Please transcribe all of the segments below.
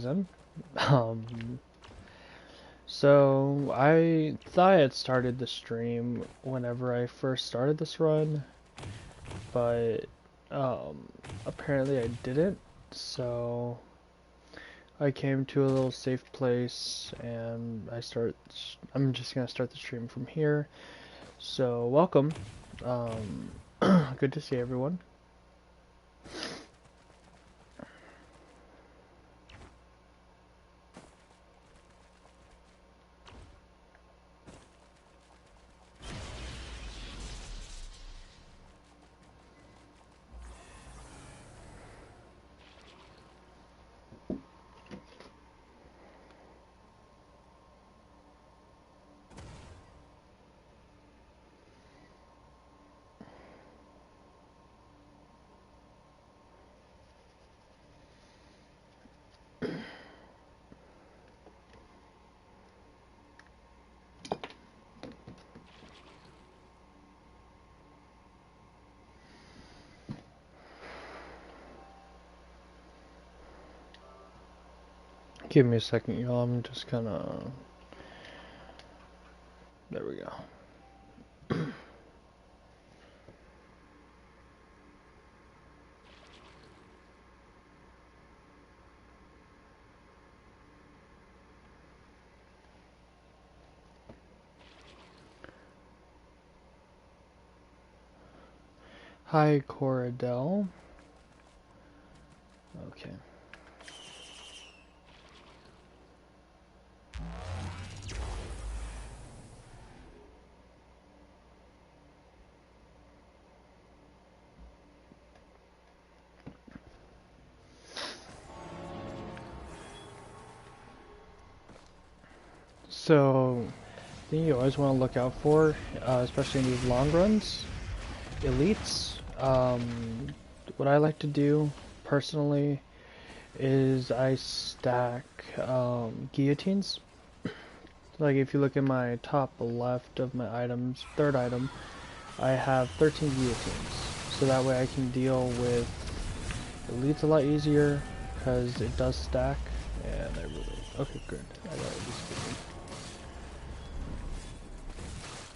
Them. Um, so I thought I had started the stream whenever I first started this run, but apparently I didn't. So I came to a little safe place and I'm just gonna start the stream from here. So welcome. Um, good to see everyone. Give me a second, y'all. I'm just gonna. There we go. Hi, Coradel. Okay. So, the thing you always want to look out for, especially in these long runs, elites. What I like to do personally is I stack guillotines. Like if you look at my top left of my items, third item, I have 13 guillotines. So that way I can deal with elites a lot easier because it does stack. And I really okay, good. I got at least.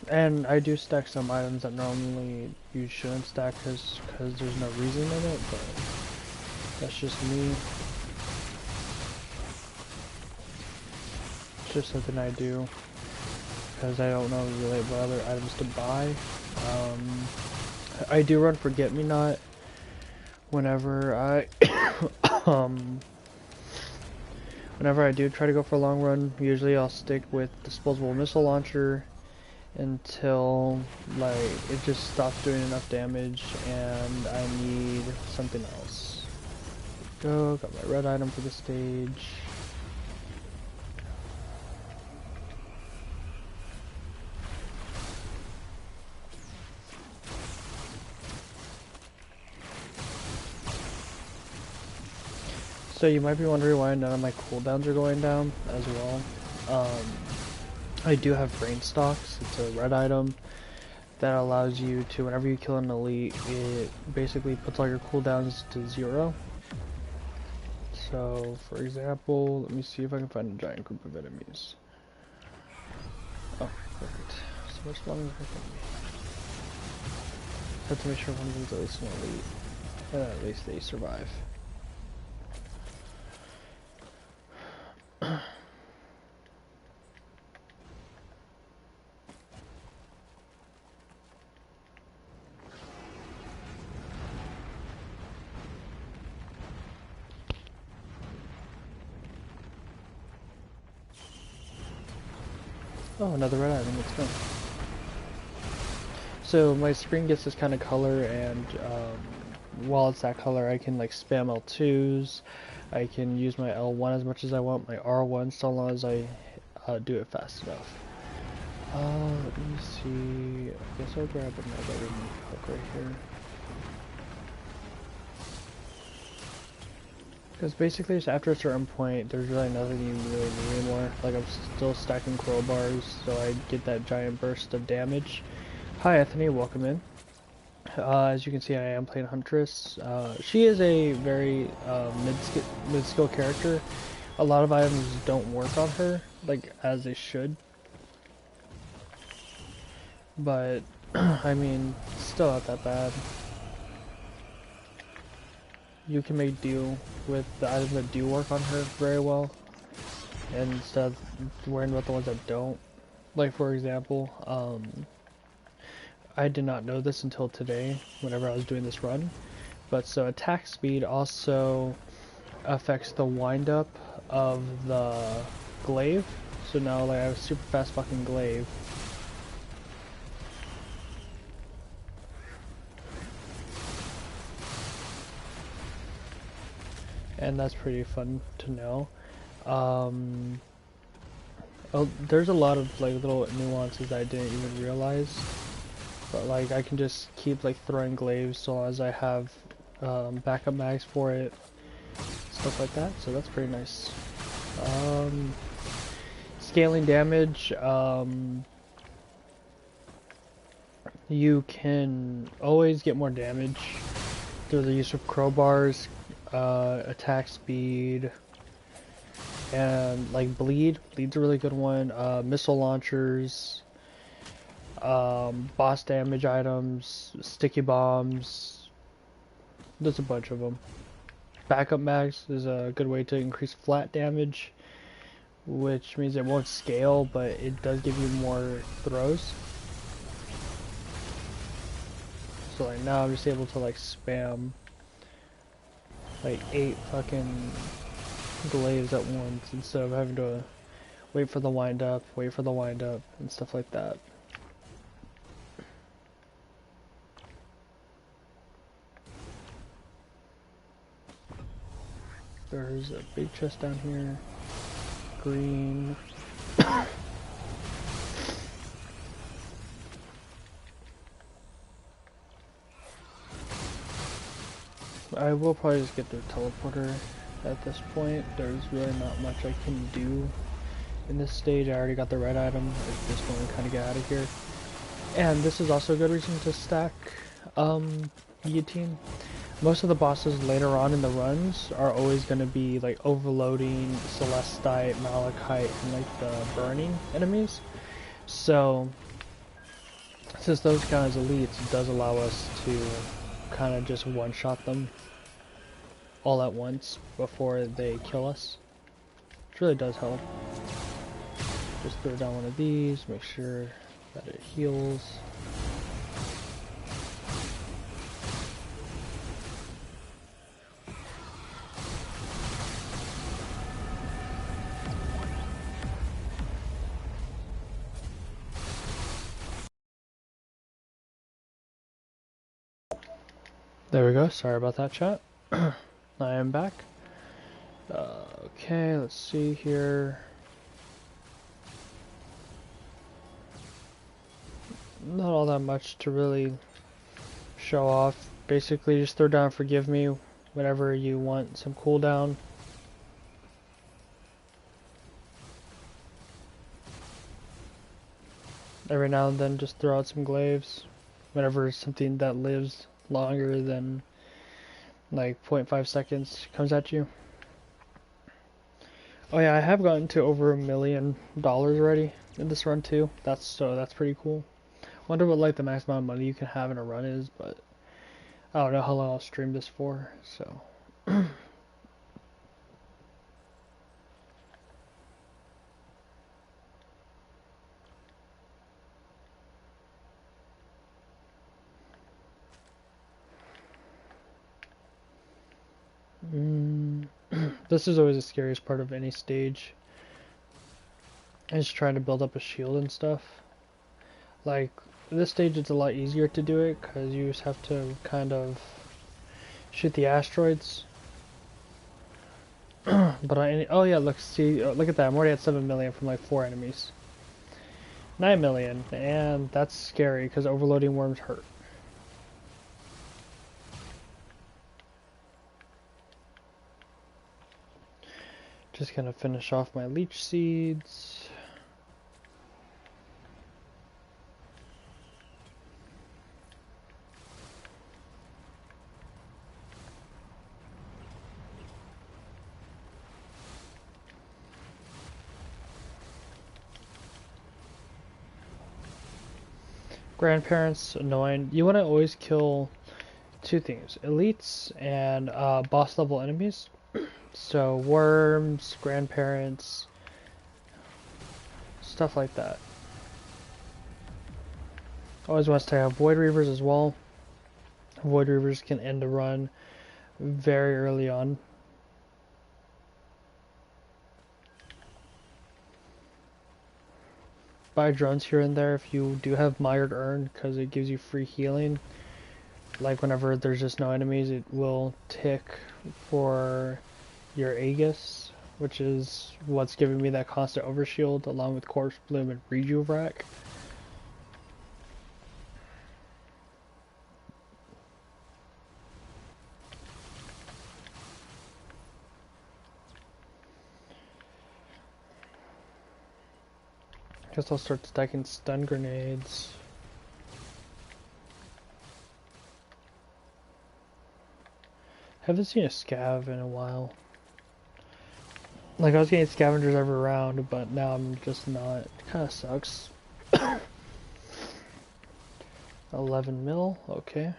And I do stack some items that normally you shouldn't stack because there's no reason in it, but that's just me. It's just something I do because I don't know really what other items to buy. I do run Forget Me Not whenever I whenever I do try to go for a long run. Usually I'll stick with disposable missile launcher until like it just stops doing enough damage and I need something else. Go, got my red item for the stage. So you might be wondering why none of my cooldowns are going down as well. I do have Brain Stocks. It's a red item that allows you to, whenever you kill an elite, it basically puts all your cooldowns to 0. So, for example, let me see if I can find a giant group of enemies. Oh, perfect. So much longer than I have to make sure one of them's at least an elite. And at least they survive. Oh, another red item, let's go. So my screen gets this kind of color, and while it's that color, I can like spam L2s. I can use my L1 as much as I want, my R1 so long as I do it fast enough. Let me see. I guess I'll grab another hook right here. Because basically, just after a certain point, there's really nothing you really need anymore. Like, I'm still stacking crowbars, so I get that giant burst of damage. Hi, Anthony. Welcome in. As you can see, I am playing Huntress. She is a very mid-skill character. a lot of items don't work on her, like, as they should. But, I mean, still not that bad. You can make do with the items that do work on her very well, and instead of worrying about the ones that don't. Like, for example, I did not know this until today, whenever I was doing this run, but so attack speed also affects the wind-up of the glaive. So now, like, I have a super fast fucking glaive. And that's pretty fun to know. Oh, there's a lot of like little nuances I didn't even realize, but like I can just keep like throwing glaives so long as I have backup mags for it, stuff like that. So that's pretty nice. Scaling damage, you can always get more damage through the use of crowbars, attack speed, and like bleed. Bleed's a really good one. Missile launchers, boss damage items, sticky bombs. There's a bunch of them. Backup mags is a good way to increase flat damage, which means it won't scale, but it does give you more throws. So like now I'm just able to like spam like 8 fucking glaives at once instead of having to wait for the wind up, and stuff like that. There's a big chest down here. Green. I will probably just get the teleporter at this point. There's really not much I can do in this stage. I already got the red item. I just want to kind of get out of here. And this is also a good reason to stack guillotine. Most of the bosses later on in the runs are always going to be like overloading, Celestite, Malachite, and like the burning enemies. So since those count as elites, it does allow us to kind of just one-shot them all at once before they kill us. Which really does help. Just throw down one of these, make sure that it heals. There we go, sorry about that, chat. I am back. Okay, let's see here. Not all that much to really show off. Basically, just throw down Forgive Me whenever you want some cooldown. Every now and then, just throw out some glaives whenever something that lives longer than like 0.5 seconds comes at you. Oh yeah, I have gotten to over $1 million already in this run too. That's pretty cool. Wonder what like the max amount of money you can have in a run is, but I don't know how long I'll stream this for, so. This is always the scariest part of any stage. Is trying to build up a shield and stuff. Like, this stage it's a lot easier to do it because you just have to kind of shoot the asteroids. But oh yeah, look, see, look at that. I'm already at 7 million from like 4 enemies. 9 million, and that's scary because overloading worms hurt. Just gonna finish off my leech seeds. Grandparents, annoying. You want to always kill two things: elites and boss level enemies. So worms, grandparents, stuff like that. Always wants to have Void Reavers as well. Void Reavers can end a run very early on. Buy drones here and there if you do have Mired Urn, because it gives you free healing. Like whenever there's just no enemies, it will tick for your Aegis, which is what's giving me that constant overshield along with Corpse Bloom and Rejuvac. Guess I'll start stacking stun grenades. Haven't seen a scav in a while. Like I was getting scavengers every round, but now I'm just not. It kind of sucks. 11 mil, okay.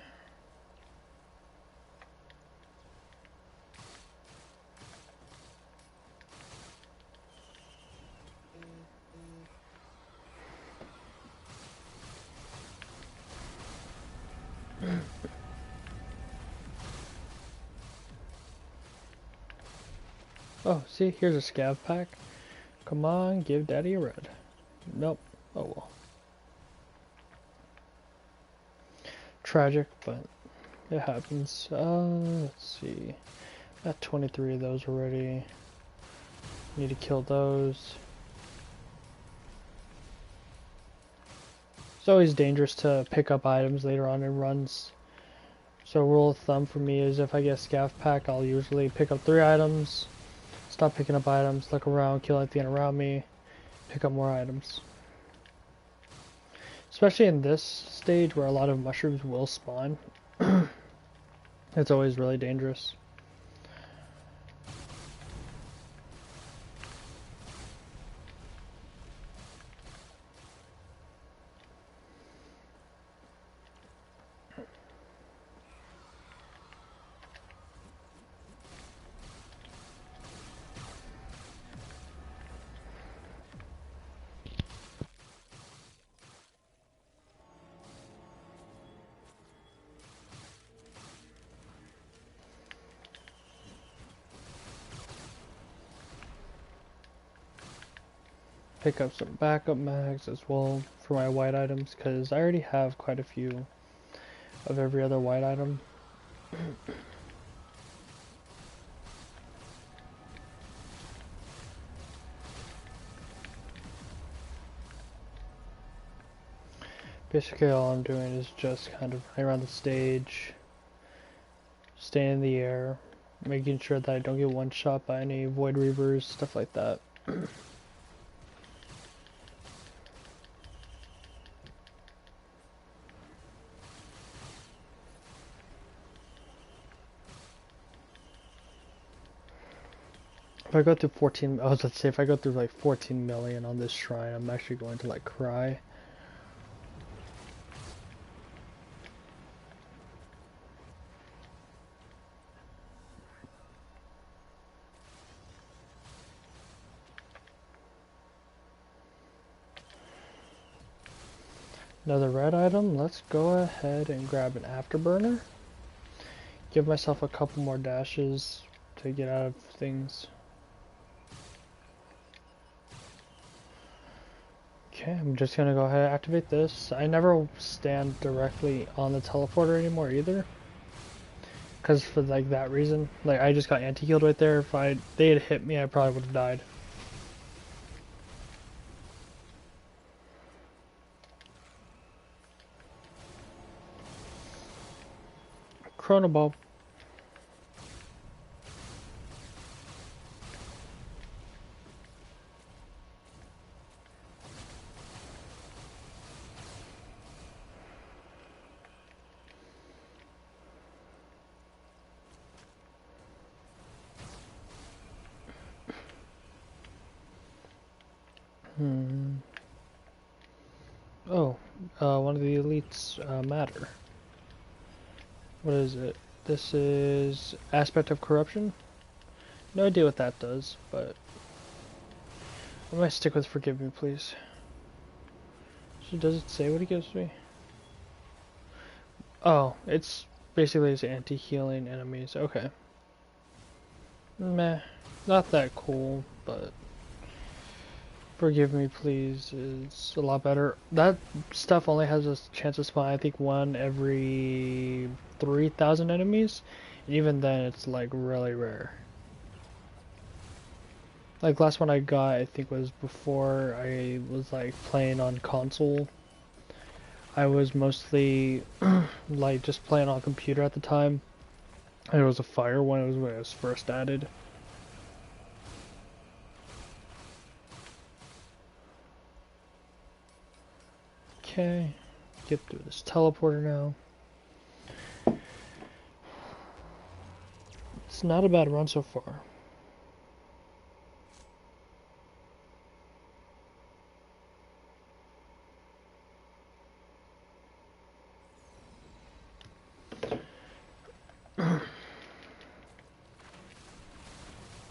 Oh, see, here's a scav pack. Come on, give daddy a red. Nope. Oh well. Tragic, but it happens. Let's see. Got 23 of those already. Need to kill those. It's always dangerous to pick up items later on in runs. So rule of thumb for me is if I get a scav pack, I'll usually pick up 3 items. Stop picking up items, look around, kill anything around me, pick up more items. Especially in this stage where a lot of mushrooms will spawn. It's always really dangerous. Pick up some backup mags as well for my white items, because I already have quite a few of every other white item. Basically all I'm doing is just kind of running around the stage, staying in the air, making sure that I don't get one shot by any Void Reavers, stuff like that. If I go through 14, I was let's say if I go through like 14 million on this shrine, I'm actually going to like cry. Another red item, let's go ahead and grab an afterburner. Give myself a couple more dashes to get out of things. Okay, I'm just gonna go ahead and activate this. I never stand directly on the teleporter anymore either. Cause for like that reason. Like I just got anti-healed right there. If they had hit me, I probably would have died. Chronoball. Oh, one of the elites matter. What is it? This is aspect of corruption. No idea what that does, but I might stick with forgive me, please. So does it say what he gives me? Oh, it's basically his anti-healing enemies. Okay. Meh. Not that cool, but forgive me, please is a lot better. That stuff only has a chance to spawn, I think, one every 3,000 enemies. And even then, it's like really rare. Like last one I got, I think was before I was like playing on console. I was mostly like just playing on computer at the time. And it was a fire one. It was when it was first added. Okay, get through this teleporter now. It's not a bad run so far.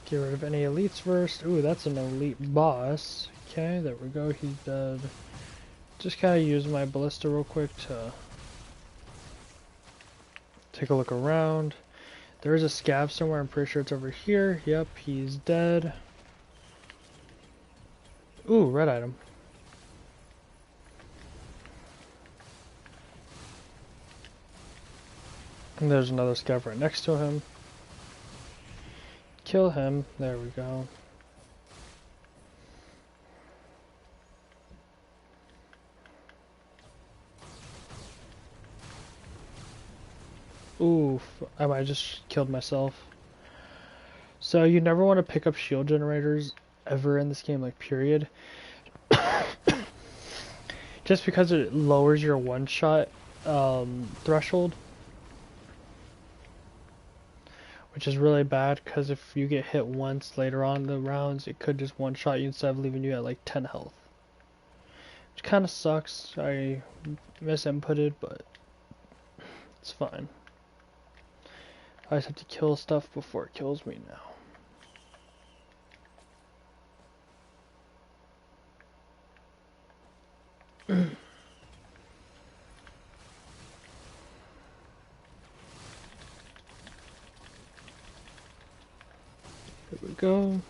Get rid of any elites first. Ooh, that's an elite boss. Okay, there we go. He's dead. Just kind of use my ballista real quick to take a look around. There is a scav somewhere. I'm pretty sure it's over here. Yep, he's dead. Ooh, red item. And there's another scav right next to him. Kill him. There we go. Oof, I might have just killed myself. So you never want to pick up shield generators ever in this game, like period. Just because it lowers your one-shot threshold. Which is really bad, because if you get hit once later on in the rounds, it could just one-shot you instead of leaving you at like 10 health. Which kind of sucks. I misinputted, but it's fine. I just have to kill stuff before it kills me now. Here we go.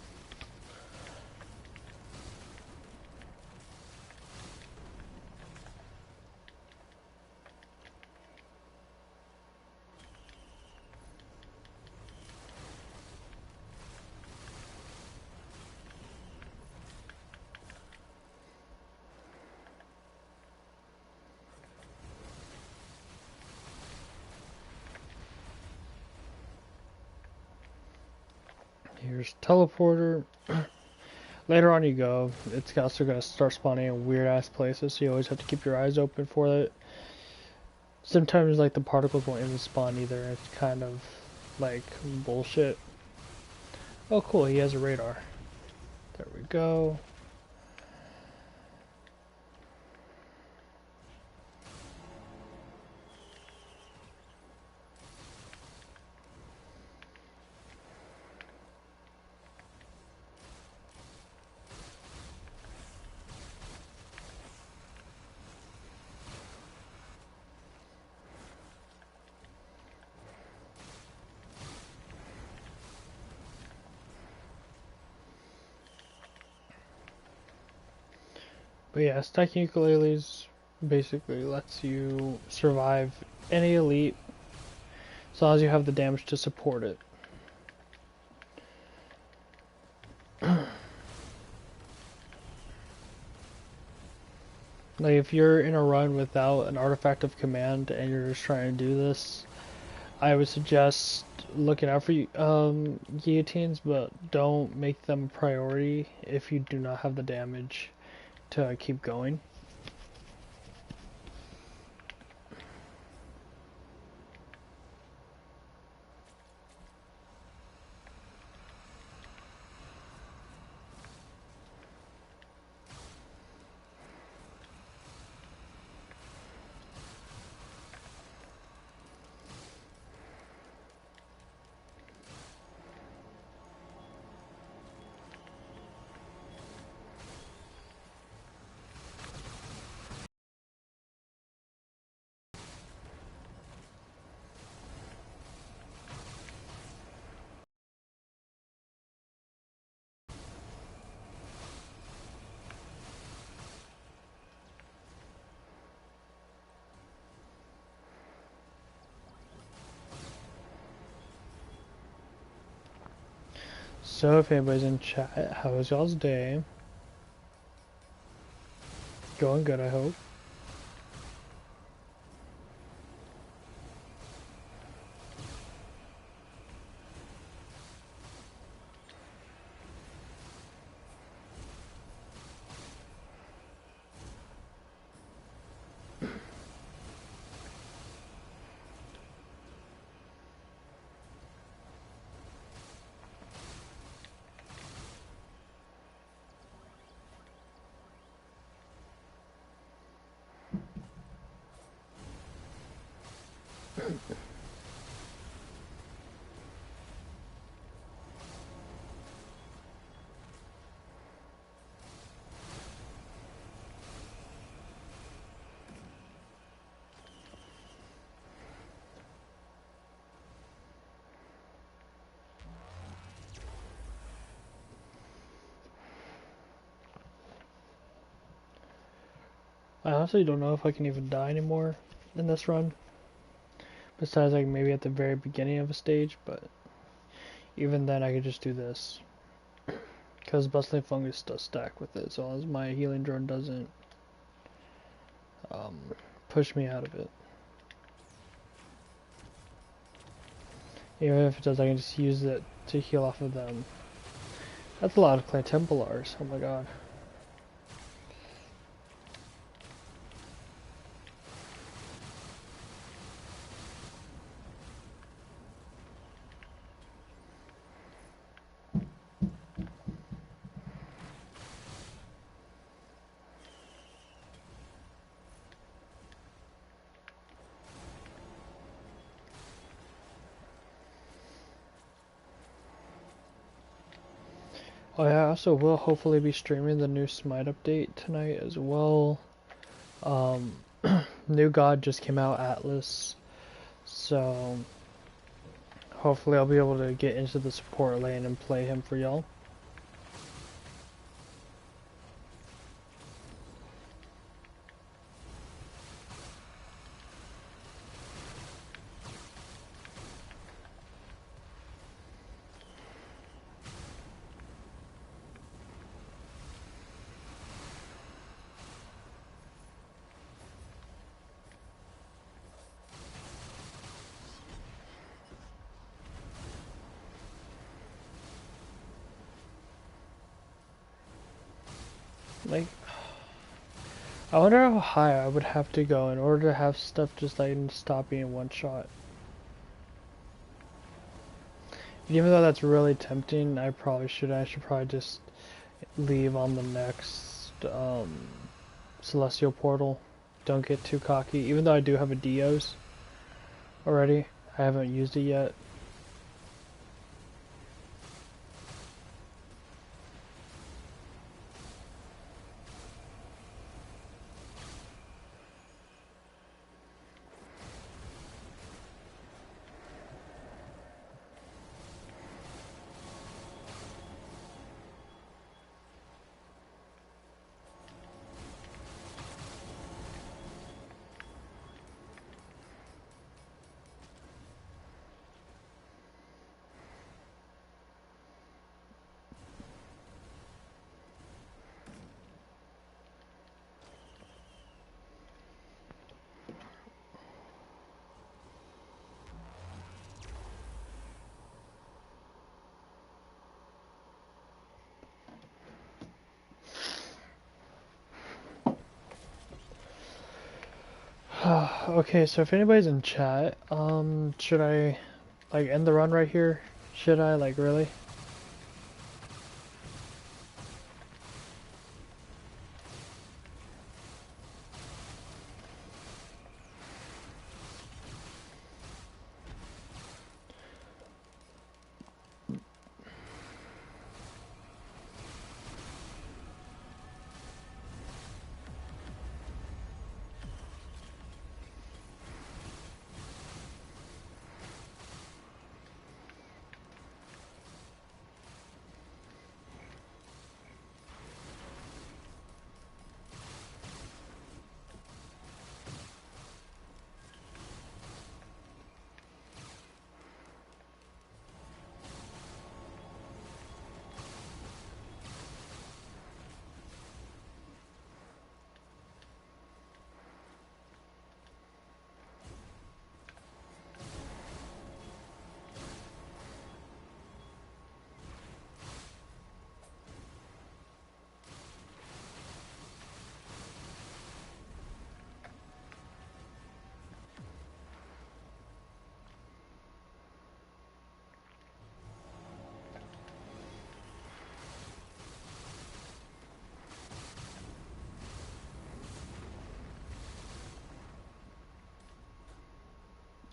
Here's teleporter. Later on you go, it's also going to start spawning in weird ass places, so you always have to keep your eyes open for it. Sometimes like the particles won't even spawn either, it's kind of like bullshit. Oh cool, he has a radar. There we go. But yeah, stacking ukuleles basically lets you survive any elite as long as you have the damage to support it. Like if you're in a run without an artifact of command and you're just trying to do this, I would suggest looking out for guillotines, but don't make them a priority if you do not have the damage to keep going. So if anybody's in chat, how was y'all's day? Going good, I hope. I honestly don't know if I can even die anymore in this run. Besides, like, maybe at the very beginning of a stage, but even then I could just do this. Because Bustling Fungus does stack with it, as long as my healing drone doesn't um, push me out of it. Even if it does, I can just use it to heal off of them. That's a lot of Clay Templars, oh my god. Oh yeah, I also will hopefully be streaming the new Smite update tonight as well. New God just came out, Atlas, so hopefully I'll be able to get into the support lane and play him for y'all. Like, I wonder how high I would have to go in order to have stuff just like stop being one shot. Even though that's really tempting, I should probably just leave on the next Celestial Portal. Don't get too cocky. Even though I do have a Dios already, I haven't used it yet. Okay, so if anybody's in chat, should I like end the run right here? Should I, like, really?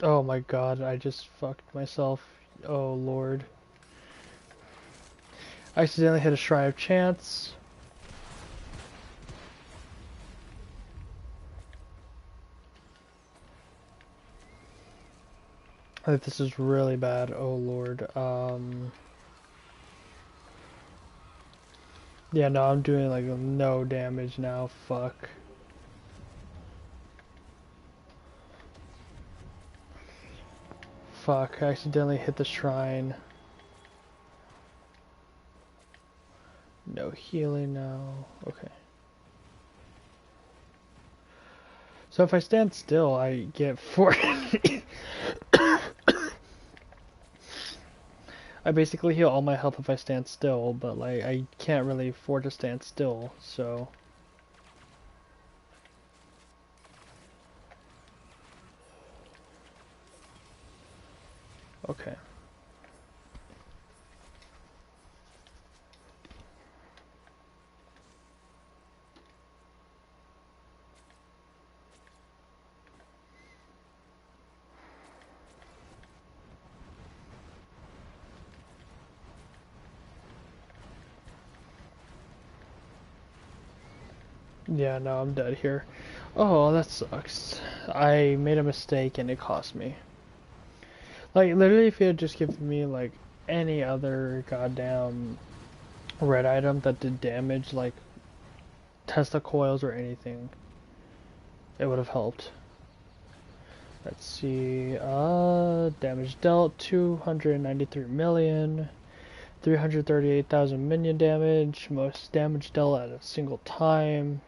Oh my god, I just fucked myself. Oh lord. I accidentally hit a Shrine of Chance. I think this is really bad. Oh lord. Yeah, no, I'm doing like no damage now. Fuck. Fuck, I accidentally hit the shrine. No healing now. Okay. So if I stand still, I get 4. I basically heal all my health if I stand still, but like I can't really afford to stand still, so. Okay. Yeah, no, I'm dead here. Oh, that sucks. I made a mistake and it cost me. Like, literally, if you had just given me, like, any other goddamn red item that did damage, like Tesla coils or anything, it would have helped. Let's see, damage dealt, 293 million, 338,000 minion damage, most damage dealt at a single time.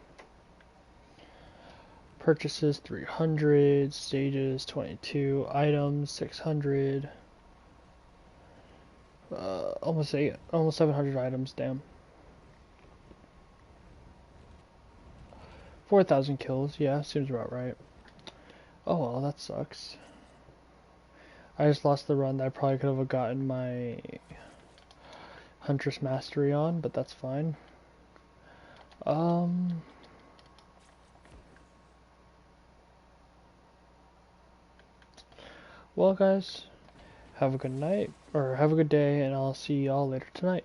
Purchases 300, stages 22, items 600, almost 700 items, damn. 4,000 kills, yeah, seems about right. Oh well, that sucks. I just lost the run that I probably could have gotten my Huntress Mastery on, but that's fine. Um, well guys, have a good night, or have a good day, and I'll see y'all later tonight.